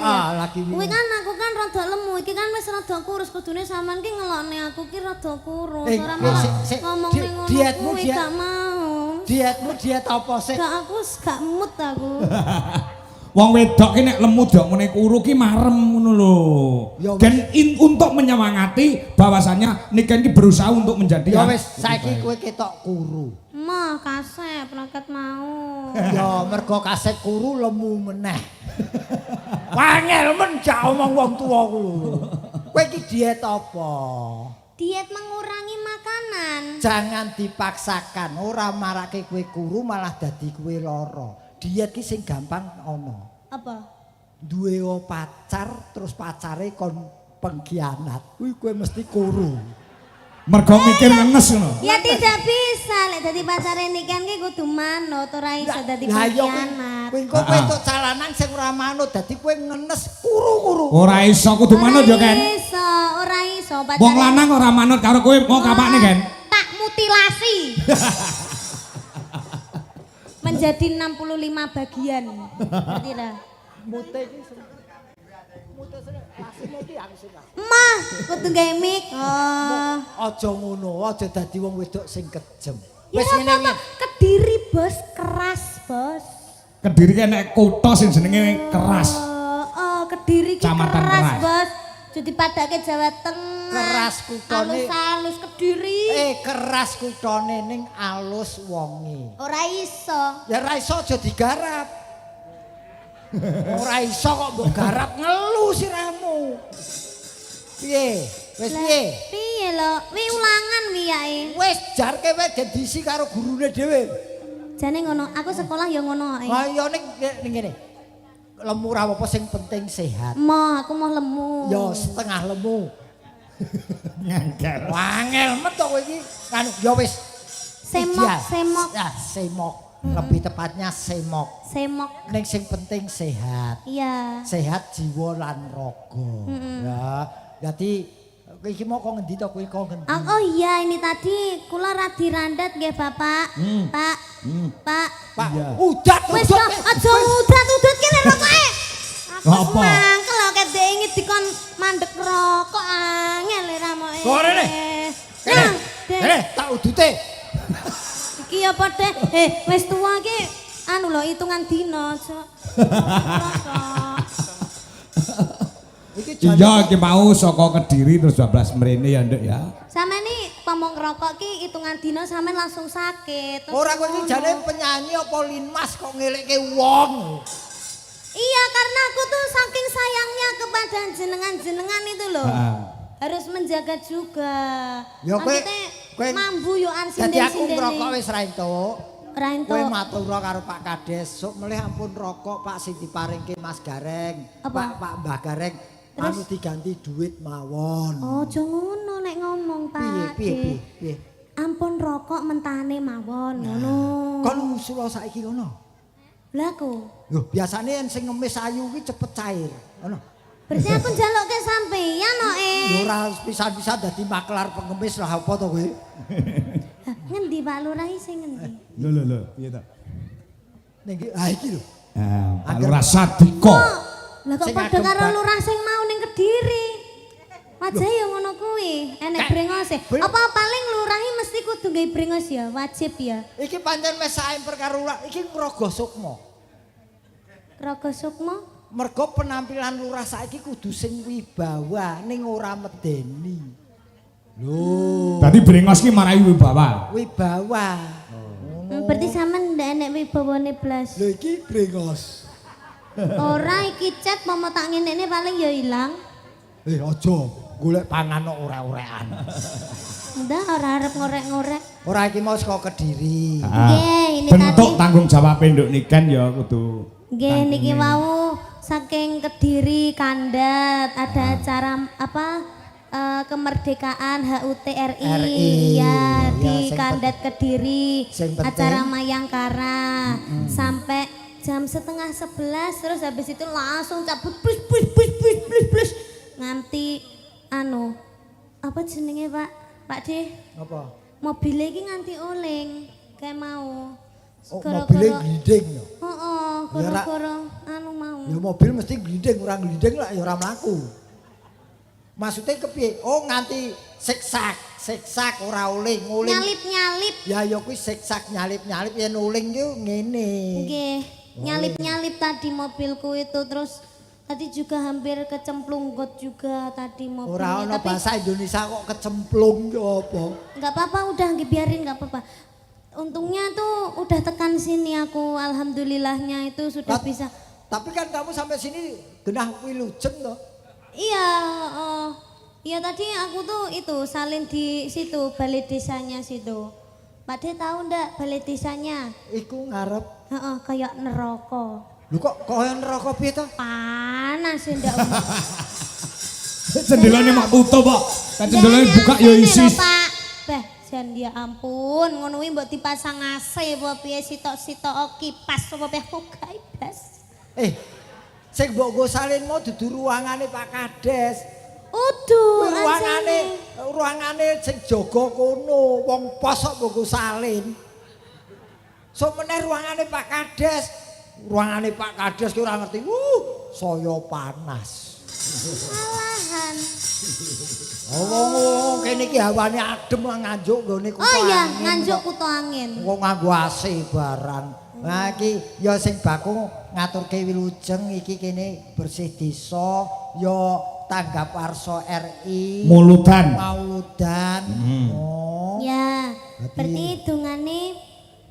lagi kuwi kan aku kan rada lemu iki kan wis rada kurus kudune sampean ki ngelokne aku ki rada kurus ora malah ngomong ning ngono dietmu kuwi gak mau. Dietmu diet apa sih? Gak aku gak mood aku. Wong wedok ki nek lemu dok ngene kuru ki marem ngono lho. Dan untuk menyemangati bahwasanya nikah iki berusaha untuk menjadi ya wis saiki kowe ketok kuru. Mah kasep raket mau. Ya mergo kasep kuru lemu meneh. Wangel men jak omong wong tuwa ku lho. Kowe iki diet apa? Diet mengurangi makanan. Jangan dipaksakan, ora marake kowe kuru malah dadi kowe lara. Diet ki sing gampang ana. Apa? Duwe pacar terus pacare kon pengkhianat. Kuwi kowe mesti kuru. Mergo mikir ngenes ngono. Ya tidak bisa lek dadi pacare nikan ki kudu manut ora iso dadi pengkhianat. Kowe kok entuk calanan sing ora manut dadi kowe ngenes kuru-kuru. Ora iso kudu manut ya kan. Ora iso pacare. Wong lanang ora manut karo kowe mau kapakne kan. Tak mutilasi. Menjadi 65 bagian. Ngerti ta? Mute iki asine iki aku sing. Mah, kudu gawe mic. Oh. Aja ngono, aja dadi wong wedok sing kejem. Wis ngene Kediri, Bos, keras, Bos. Kediri ki nek kutha sing jenenge Keras. Kediri ki keras, Bos. Jadi padake Jawa Tengah. Keras kutane. Halus Kediri. Keras kutane ning alus wonge. Ora iso. Ya ora iso aja digarap. Ora iso kok mbok garap ngelu siramu. Piye? Wis piye? Piye lho? Wi ulangan wi yae. Wis jarke wae didisi karo gurune dhewe. Jane ngono, aku sekolah ya ngono ae. Ha iya ning ngene. Lemu ra apa sing penting sehat. Moh, aku mau lemu. Ya setengah lemu. Ngangkel. Wangel met kok kowe iki. Kan ya wis. Semok. Ya, semok. Lebih tepatnya semok. Semok. Ning sing penting sehat. Iya. Sehat jiwa lan raga. Ya, jadi iki mau kok ngendi to kowe kok ngendi? Oh iya, ini tadi kula radi randat nggih, Bapak. Pak. Pak, udat. Wis aja udat kene rokoke. Aku mangkel kok kete ingin dikon mandek rokok angel ra moke. Kok rene? Kene, tak udute. Iki apa teh? Wis tuwa ki anu lho hitungan dina, Cok. Iya iki mau saka Kediri terus 12 mrene ya Nduk ya. Sampeyan iki pomong ngerokok ki hitungan dina sampeyan langsung sakit. Ora kowe iki jane penyanyi apa linmas kok ngelekke wong. Iya karena aku tuh saking sayangnya kepada jenengan-jenengan itu loh. Harus menjaga juga. Ya kowe mambu yo dadi aku ngerokok wis ra entuk. Ra entuk. Kowe matur karo Pak Kades, sok melih ampun rokok Pak sing diparingke Mas Gareng. Pak Mbah Gareng anu diganti duit mawon. Oh, aja ngono nek ngomong, Pak. Piye? Ampun rokok mentane mawon ngono. Kon usul saiki ngono. Lah aku. Lho, biasane sing ngemis ayu ki cepet cair. Ngono. Berarti aku njalukke sampeyan kok Ora pisan-pisan dadi maklar pengemis lah apa to kowe? Ngendi Pak Lurah sing ngendi? Lho, piye to? Ning iki lho. Pak Lurah Sadiko. Lah kok padha karo lurah sing mau ning Kediri. Wajah ya ngono kuwi, enek brengose. Apa paling lurah mesti kudu gawe brengos ya, wajib ya. Iki pancen wis saemper karo lurah, iki Raga Sukma. Raga Sukma? Mergo penampilan lurah saiki kudu sing wibawa ning ora medeni. Lho. Dadi brengos ki marai wibawa. Wibawa. Berarti sampean ndak enek wibawane blas. Lho iki brengos. Ora iki cet momo tak ngene paling ya ilang. Aja golek pangan kok ora-orekan. Ndak ora arep ngorek-ngorek. Ora iki mau saka Kediri. Nggih, ini bentuk tanggung jawab Nduk Niken ya kudu. Nggih niki wau saking Kediri kandat ada acara apa kemerdekaan HUT RI ya di Kandat Kediri acara Mayangkara sampai jam 10:30 terus habis itu langsung cabut bus nganti anu apa jenenge Pak D apa mobilnya iki nganti oleng kayak mau Oh, mobilnya gliding ya. Heeh, gara-gara anu mau. Ya mobil mesti gliding, orang gliding lah ya ora mlaku. Maksudnya kepiye? Oh nganti siksak ora oleh nguling. Nyalip-nyalip. Ya ya kuwi siksak nyalip-nyalip yen uling yo ngene. Nggih, nyalip-nyalip tadi mobilku itu terus tadi juga hampir kecemplung got juga tadi mobilnya. Ora ana bahasa Indonesia kok kecemplung yo apa? Enggak apa-apa, udah biarin enggak apa-apa. Untungnya tuh udah tekan sini aku, alhamdulillahnya itu sudah bisa. Tapi kan kamu sampai sini genah wilujeng toh? Iya, iya tadi aku tuh itu salin di situ balai desanya situ. Pak De tahu ndak balai desanya? Iku ngarep. Heeh, kayak neraka. Lho kok koyo neraka piye to? Panas ndak. Jendelane mak tutup kok. Kan jendelane buka ya isis. Pak. Bah, jan dia ampun, ngono kuwi mbok dipasang AC apa piye sitok-sitok kipas apa piye kok gaibas. Sing mbok go salin mau dudu ruangane Pak Kades. Uduh, ruangane sing jaga kono, wong pos kok mbok go salin. Sok meneh ruangane Pak Kades. Ruangane Pak Kades ki ora ngerti. Saya panas. Alahan. Oh, kene iki hawane adem nganjuk nggone kutu. Oh iya, nganjuk kutu angin. Wong nganggo AC barang. Nah iki ya sing baku ngaturke wilujeng iki kene bersih desa ya tanggap warsa RI Mauludan. Oh. Ya, berarti dungane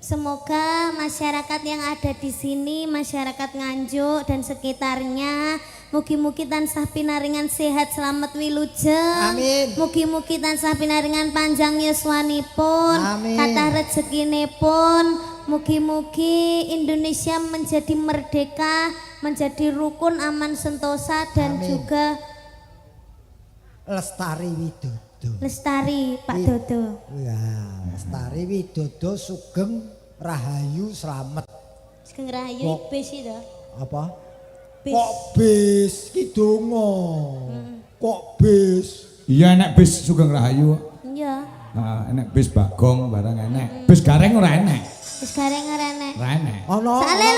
semoga masyarakat yang ada di sini, masyarakat Nganjuk dan sekitarnya, mugi-mugi tansah pinaringan sehat selamat wilujeng. Amin. Mugi-mugi tansah pinaringan panjang yuswanipun, Amin. kathah rezekinipun. Mugi-mugi Indonesia menjadi merdeka, menjadi rukun, aman, sentosa dan Amin. juga Lestari Widodo. lestari Pak Dodo. Ya, Lestari Widodo Sugeng Rahayu Slamet. Sugeng Rahayu bis itu. Apa? Bis. Kok bis ki donga. Kok bis? Iya enek bis Sugeng Rahayu. Iya. Enek bis Bagong barang enek. Bis Gareng ora enek. Wis gareng ngarene. Ora enek. Ono. Soale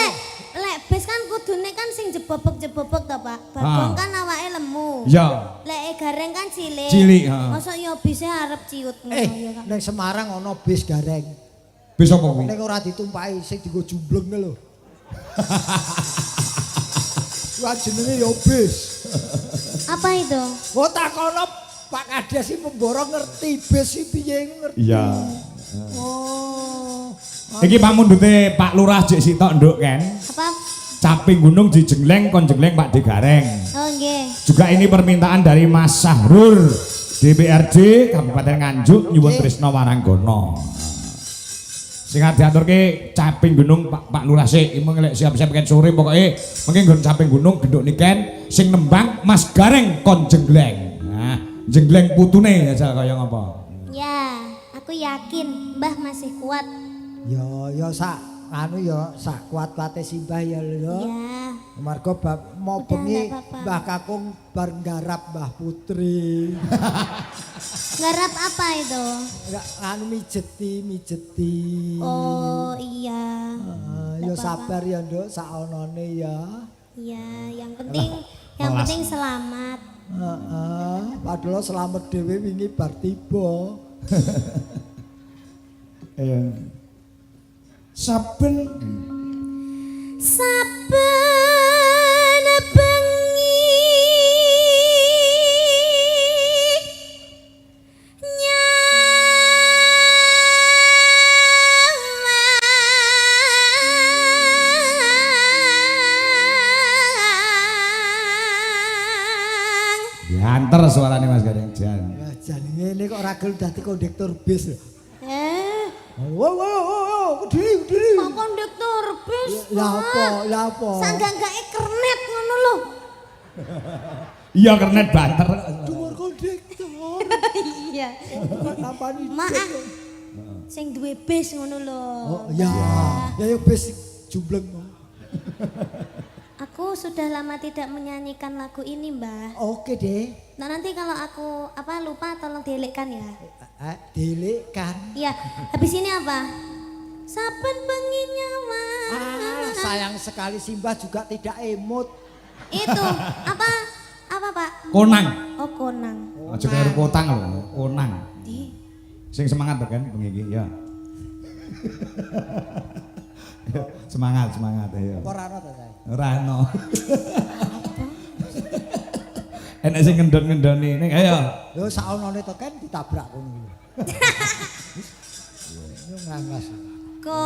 lek bis kan kudune kan sing jebobok-jebobok to, Pak. Bagong kan awake lemu. Iya. Lek gareng kan cilik. Cilik, heeh. Mosok ya bise arep ciut ngono ya, Kak. Ning Semarang ono bis gareng. Bis apa kuwi? Ning ora ditumpaki sing dienggo jumbleng lho. Wah jenenge ya bis. Apa itu? Oh takono Pak Kades iki pemboro ngerti bis iki piye ngerti. Iya. Oh. Iki pamundhute Pak Lurah jek sitok nduk kan. Apa? Caping gunung dijengleng kon jengleng Pak De Gareng. Oh nggih. Juga ini permintaan dari Mas Sahrul DPRD Kabupaten Nganjuk nyuwun tresna waranggono. Sing diaturke caping gunung Pak Lurah sik mengko siap-siap ken sore pokoke mengki nggon caping gunung genduk niken sing nembang Mas Gareng kon jengleng. Nah, jengleng putune aja kaya ngapa. Ya, aku yakin Mbah masih kuat. Ya sak anu ya sak kuat-kuate simbah ya lho. Ya. Marga mau Udah, bengi nggak apa-apa. Mbah Kakung bar nggarap Mbah Putri. Garap apa itu? Enggak anu mijeti. Oh iya. Ya Nggak sabar ya Nduk saonone ya. Iya, yang penting selamat. Heeh. Padahal selamat dhewe wingi bar tiba. Saben bengi diantar suarane Mas Gareng jan. Ya jan ngene kok ora gelem dadi kondektur bis lho. Wow, Kediri. kok kondektur bis? Lah apa? Sangganggae kernet ngono lho. Iya kernet banter. Dhuwur kondektur. Iya. Napani. Maaf. Sing duwe bis ngono lho. Oh ya. Ya bis jumbleng. Aku sudah lama tidak menyanyikan lagu ini, Mbah. Oke deh. Nah, nanti kalau aku lupa tolong dielekkan ya. Delik kan. Iya, habis ini apa? Saben bengi nyawa. Sayang sekali Simbah juga tidak emot. Itu apa? Apa, Pak? Konang. Oh, konang. Aja karo potang lho, konang. Di. Sing semangat to kan bengi iki ya. Semangat ya. Ora ana to, Say? Ora ono. Enak sing ngendon-ngendoni ning ayo. Lho saonone to kan ditabrak kono. Yo ngangas. Yo.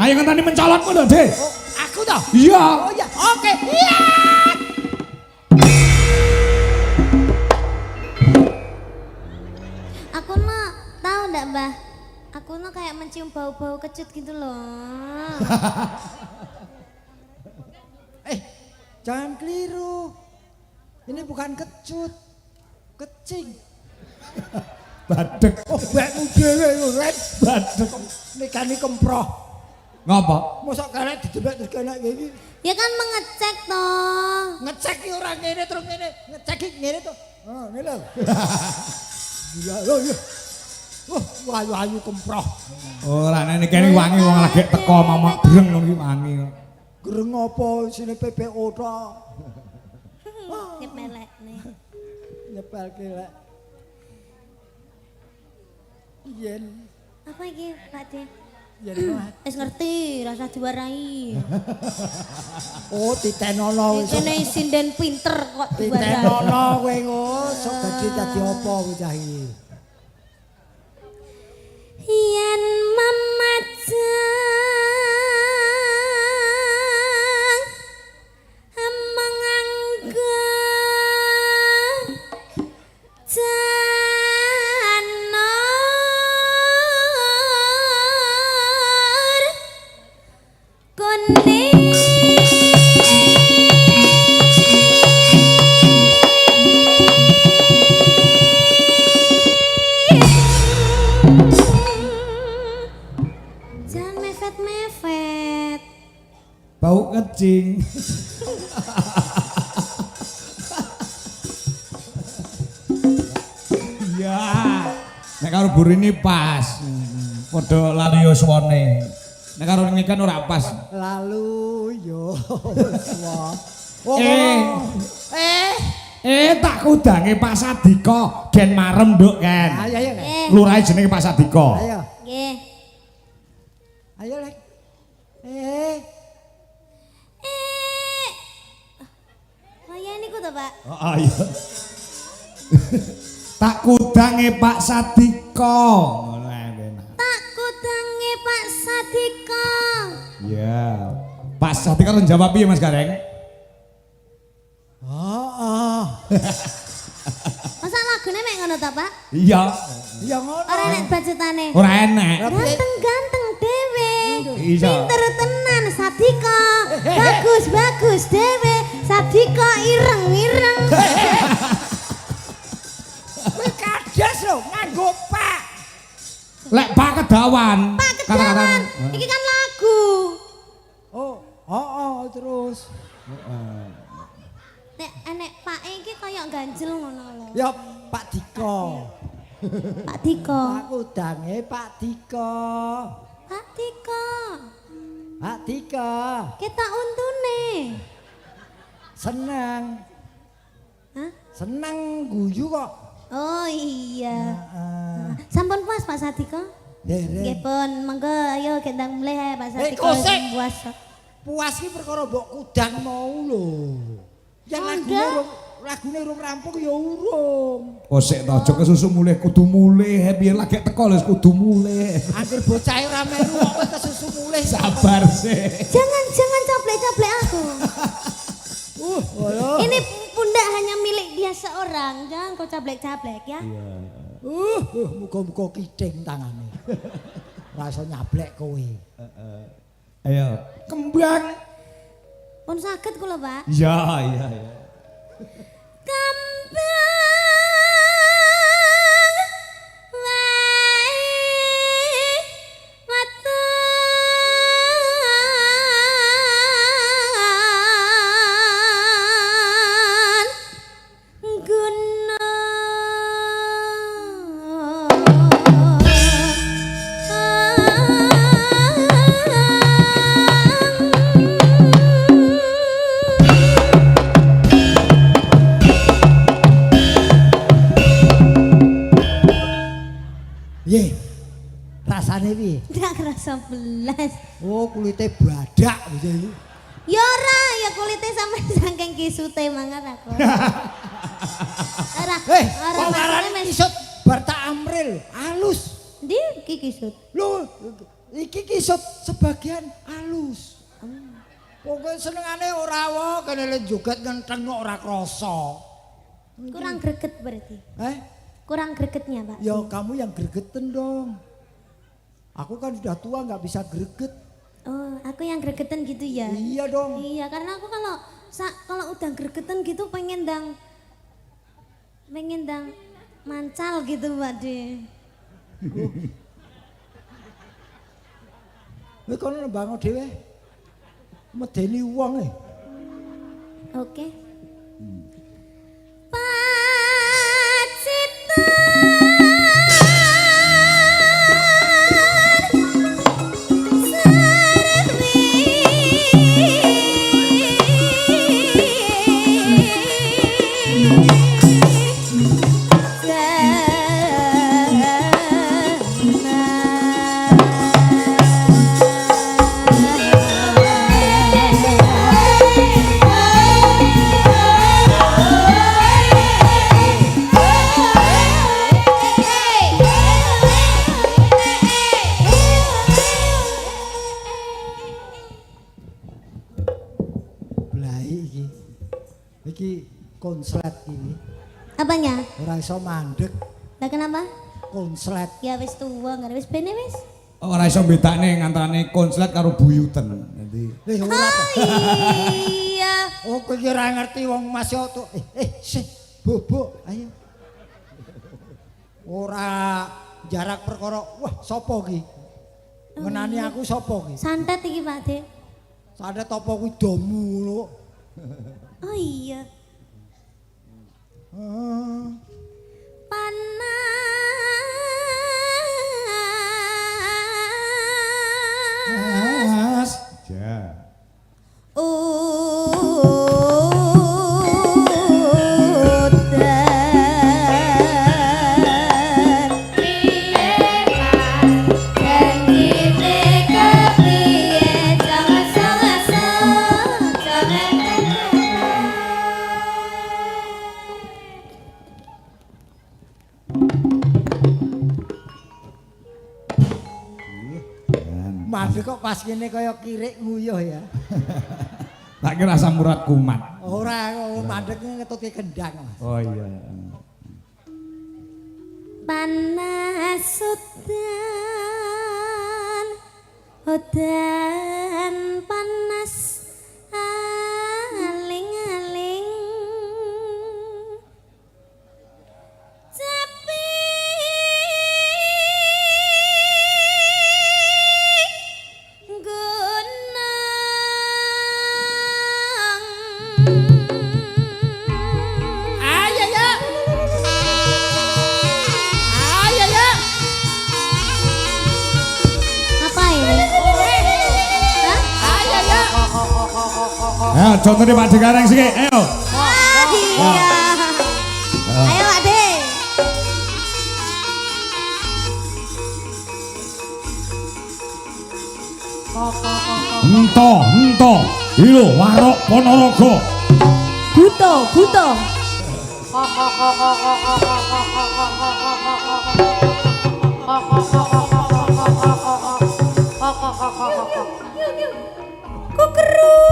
Ayo ngenteni mencolotmu lho, Dik. Oh, aku toh? Iya. Oh iya, oke. Iya. Aku no tahu ndak Mbah? Aku no kayak mencium bau-bau kecut gitu loh. Jangan keliru. Ini bukan kecut. Kecing. Badek. Oh, mbakmu dhewe lho, Ren. Badek. Nikani kemproh. Ngapa? Mosok karek didebek terus kena iki. Ya kan mengecek toh. Ngecek ki ora ngene terus ngene. Ngecek ki ngene to. Oh, ngene lho. Gila lho ya. Ayu-ayu kemproh. Ora nek kene wangi wong lagi teko mamak breng ngono iki wangi. Gereng apa sine PPO tok. Nyepelek nih. Nyepel ki lek. Yen Apa iki, Pak De? yen mati. Wis ngerti, rasa diwarai. Oh, ditenono wis. Kene sinden pinter kok diwarai. Ditenono kowe engko sok dadi apa kowe cah iki. Yen memajang menganggo janor kuning jangan mepet-mepet. Bau kecing. Iya. Nek karo burine pas. Padha lali yuswane. Nek karo ngekan ora pas. Lalu yo. Wah. Tak kudange Pak Sadika gen marem nduk kan. Ayo ayo. Lurahe jenenge Pak Sadika. Ayo. Nggih. Ayo lek. Kaya niku to, Pak. Oh iya. Tak kudange Pak Sadika. Ngono ae benar. Tak kudange Pak Sadika. Iya. Pak Sadika kan jawab piye Mas Gareng? Heeh. Masa lagune mek ngono ta, Pak? Iya. Ya ngono. Ora enek budgetane. Ora enek. Ganteng-ganteng dhewe. Iya. Pinter tenan Sadika. Bagus-bagus dhewe. Sadika ireng-ireng. Kowe kades lho nganggo Pak. Lek Pak Kedawan. Pak Kedawan. Iki kan lagu. Oh, terus. Nek enek Pak iki kaya ganjel ngono lho. Ya Pak Dika. Pak Dika. Aku dange Pak Dika. Pak Dika. Pak Dika. Ketok untune. Seneng. Hah? Seneng guyu kok. Oh iya. Heeh. Sampun puas Pak Sadika? Dereng. Nggih pun, monggo ayo gendang mulih Pak Sadika. kosek. Puas. Puas ki perkara mbok kudang mau lho. Yang lagune urung rampung ya urung. Oh sik to aja kesusu mulih kudu mulih. Biyen lagi teko lho kudu mulih. Angger bocah ora melu kok kowe kesusu mulih. Sabar sih. Jangan caplek-caplek aku. Ayo. Ini pundak hanya milik dia seorang. Jangan kau caplek-caplek ya. Muga-muga kiting tangane. Rasa nyablek kowe. Ayo, kembang. Pun saged kula, Pak. Iya. Kembang wae rasane piye? Ndak kerasa belas. Oh, kulite badak iki. Ya ora, ya kulitnya sampe saking kisute mangan aku. Ora. Kok ngarani kisut Barta Amril halus. Ndi iki kisut? Lho, iki kisut sebagian halus. Pokoke senengane ora wae kene le joget ngenteng kok ora krasa. Kurang greget berarti. Kurang gregetnya, Pak. Ya kamu yang gregeten dong. Aku kan sudah tua nggak bisa greget. Oh, aku yang gregetan gitu ya? Iya dong. Iya, karena aku kalau udah gregetan gitu pengen dang mancal gitu, Pak De. Kowe kono bangun dhewe. Medeni wong e. Oke. Iki konslet iki. Apanya? Ora iso mandek. Lah kenapa? Konslet. Ya wis tuwa, enggak wis bene wis. Ora iso bedakne antarané konslet karo buyuten. Dadi Ora. Iya. Oh, kowe ora ngerti wong Mas yo tuh. Sih, bobok, ayo. Ora jarak perkara. Wah, sapa ki? Ngenani aku sapa ki? Santet iki, Pak De. Santet apa kuwi domu lho. Oh iya. Panas. ja. Mandek kok pas kene kaya kirik nguyuh ya. Tak kira asam urat kumat. Ora, mandeknya ngetutke kendang, Mas. Oh iya. Panas udan panas aling-aling tapi Ayo contohnya Pak De Kareng sih, ayo. Iya. Ayo Pak De. Ento, ilo warok Ponorogo. Buto. Kukeruk.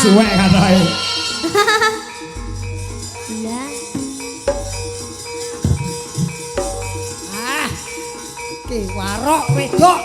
Suwek katanya. Iya. iki warok wedok.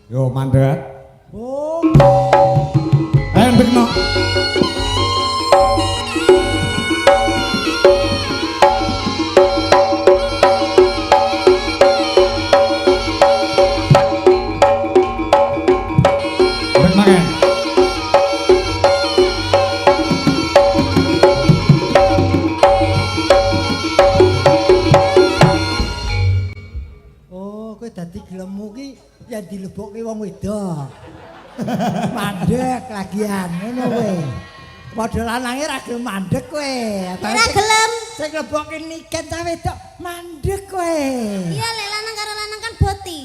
Yo mandek. Oh. Ayo ndekno. Ndekno kan. Oh, kowe dadi gelemu ki ya dilebokke wong wedok. Mandek lagian ngono kowe. Padha lanange ra gelem mandek kowe. Ora gelem. Sing lebokke niken ta wedok mandek kowe. Iya lek lanang karo lanang kan boti.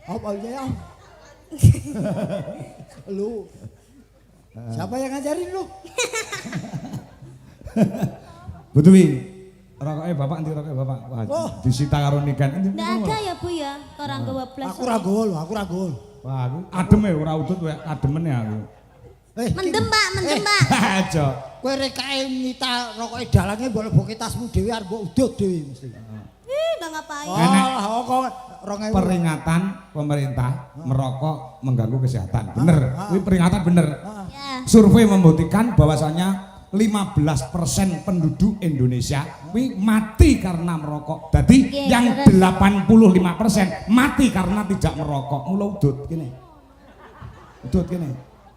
Apa iya? Lu. Siapa yang ngajarin lu? Bu Dwi, rokoke bapak nanti rokoke bapak. Wah, Oh. disita karo niken. Nggak ada ya Bu ya, orang gawa blas. Aku ra gol, aku ra gol. Wah, aku adem ya ora udut wae, ademen ya aku. Mendem Pak, mendem Pak. Aja. Kowe rek kae nyita rokoke dalange mbok lebokke tasmu dhewe arep mbok udut dhewe mesti. Ih, udah ngapain? Oh, kok 2000. Peringatan pemerintah merokok mengganggu kesehatan. Bener, ini peringatan bener. Ya. Survei membuktikan bahwasanya 15% penduduk Indonesia mati karena merokok. Jadi Oke, yang terus. 85% mati karena tidak merokok. Mula udut gini. Udut gini.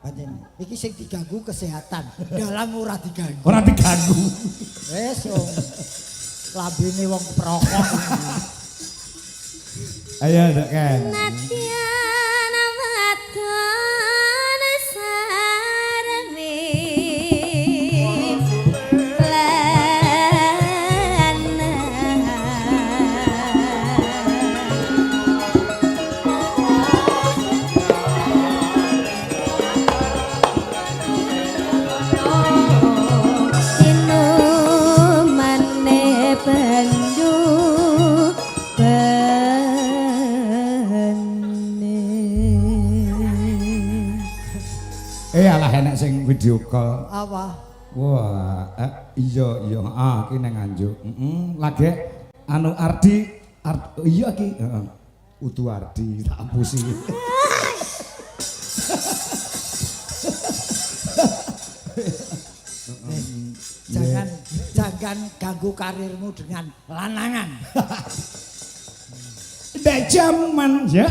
Pancen iki sing diganggu kesehatan. Dalang ora diganggu. Ora diganggu. Wes lambene wong perokok. Ayo Dok kan. Nadyan waton sareme Alah enak sing video call. Apa? Wah, iya ki nang Nganjuk. Lagi anu Ardi, iya ki. Utu Ardi tak ampusi. Jangan ganggu karirmu dengan lanangan. Ndak jaman ya.